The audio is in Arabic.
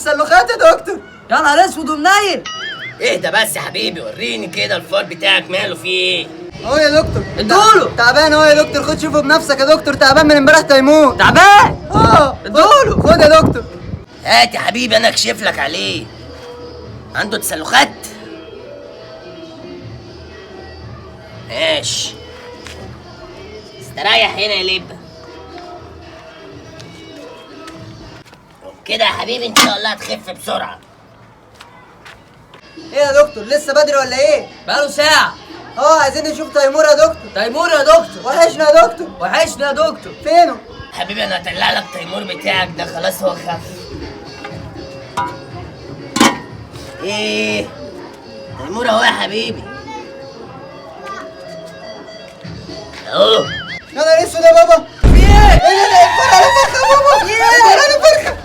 سلوخات يا دكتور. يا نهار اسود ومنيل. اهدى بس يا حبيبي، وريني كده الفار بتاعك ماله فيه ايه؟ اهو يا دكتور. ادوله. تعبان اهو يا دكتور، خد شوفه بنفسك يا دكتور، تعبان من امبارح تيمون. تعبان. ادوله. خد يا دكتور. هات يا حبيبي انا اكشف لك عليه. عنده تسلخات؟ ماشي، استريح هنا يا لبه. وبكده يا حبيبي ان شاء الله هتخف بسرعه. ايه يا دكتور لسه بدري ولا ايه؟ بقاله ساعة. عايزين نشوف تيمور يا دكتور. تيمور يا دكتور. وحشنا يا دكتور. وحشنا يا دكتور. فينه؟ حبيبي انا هطلع لك تيمور بتاعك ده، خلاص هو خف. ايه تيمور اهو يا حبيبي اهو. يا نهار اسود يا بابا. في ايه؟ ايه ده؟ الفرخه يا بابا. ايه ده؟ الفرخه.